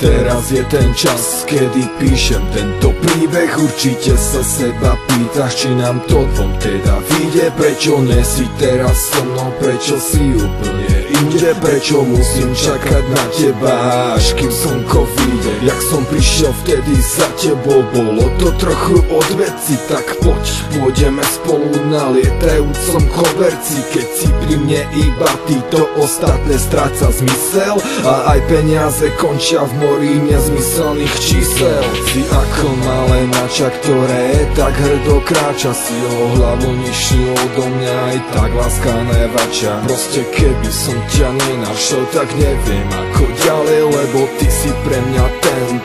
Teraz je ten čas, kedy píšem tento príbeh. Určite sa seba pýtaš, či nám to dvom teda vyjde. Prečo nie si teraz so mnou, prečo si úplne inde? Prečo musím čakať na teba, až kým slnko vyjde? Jak som prišiel vtedy za tebou, bolo to trochu od veci. Tak poď, pôjdeme spolu na lietajúcom koberci. Keď si pri mne iba ty, to ostatné stráca zmysel. A aj peniaze končia v mori nezmyselných čísel. Si ako malé mača, ktoré tak hrdo kráča. Si o hlavu nižšiu odo mňa, aj tak láska nevača. Proste keby som ťa nenašiel, tak neviem ako ďalej, lebo ty si pre mňa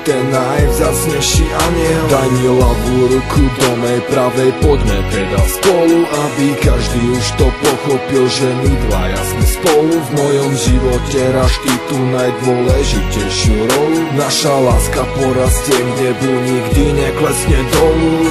ten najvzácnejší aniel. Daj mi ľavú ruku do mej pravej, poďme teda spolu, aby každý už to pochopil, že my dvaja sme spolu. V mojom živote hráš ty tú najdôležitejšiu rolu. Naša láska porastie k nebu, nikdy neklesne dolu.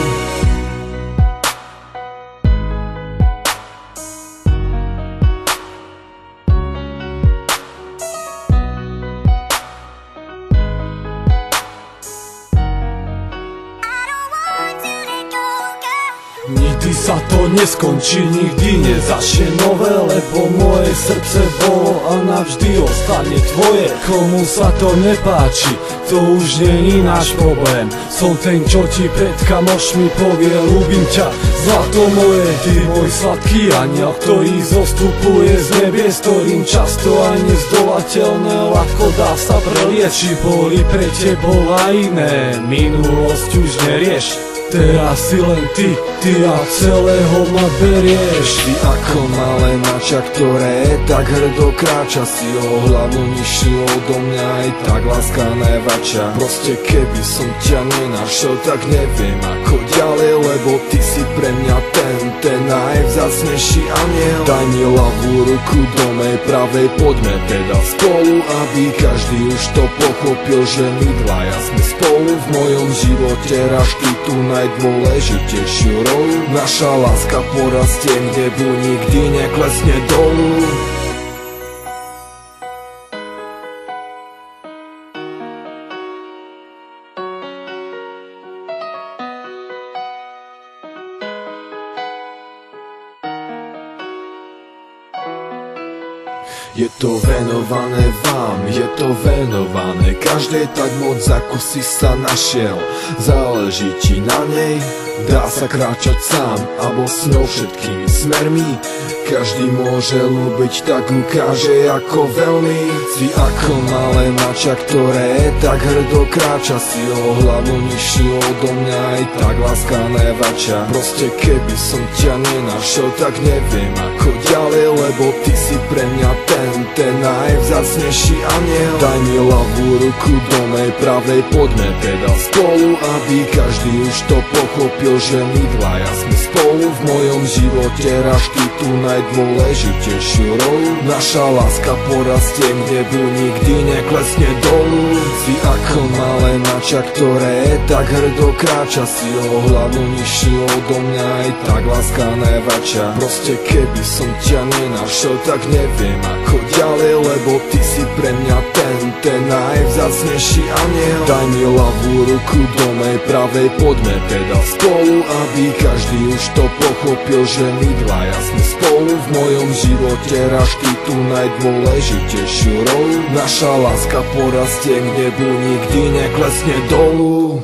Nikdy sa to neskončí, nikdy nezačne nové, lebo moje srdce bolo a navždy ostane tvoje. Komu sa to nepáči, to už nie je náš problém. Som ten, čo ti pred kamošmi povie, ľúbim ťa, zlato moje. Ty môj sladký aniel, ktorý zostupuje z nebies, ktorým často aj nezdolateľné ľahko dá sa preliečiť. Boli pre tebou aj iné, minulosť už nerieš. Teraz si len ty a celého ma berieš. Ty ako malé mača, ktoré tak hrdo kráča. Si o hlavu nižšiu odo mňa, aj tak láska nevača. Proste keby som ťa nenašiel, tak neviem ako ďalej, lebo ty si pre mňa ten najvzácnejší aniel. Daj mi ľavú ruku do mej pravej, poďme teda spolu, aby každý už to pochopil, že my dvaja sme spolu. V mojom živote hráš ty tú najdôležitejšiu rolu. Naša láska porastie k nebu, nikdy neklesne dolu. Je to venované vám, je to venované každej tak moc, ako si sa našiel. Záleží ti na nej, dá sa kráčať sám alebo s ňou všetkými smermi. Každý môže ľúbiť, tak ukáže ako veľmi. Si ako malé mača, ktoré tak hrdo kráča. Si o hlavu nižšiu odo mňa, aj tak láska nevača. Proste keby som ťa nenašiel, tak neviem ako ďalej, lebo ty si pre mňa ten najvzácnejší aniel. Daj mi ľavú ruku do mej pravej, poďme teda spolu, aby každý už to pochopil, že my dvaja sme spolu. V mojom živote hráš ty tú najdôležitejšiu rolu. Naša láska porastie k nebu, nikdy neklesne dolu. Si ako malé mača, ktoré tak hrdo kráča. Si o hlavu nižšiu odo mňa, aj tak láska nevača. Proste keby som ťa nenašiel, tak neviem ako ďalej, lebo ty si pre mňa ten najvzácnejší aniel. Daj mi ľavú ruku do mej pravej, poďme teda spolu, aby každý už to pochopil, že my dvaja sme spolu. V mojom živote hráš ty tú najdôležitejšiu rolu. Naša láska porastie k nebu, nikdy neklesne dolu.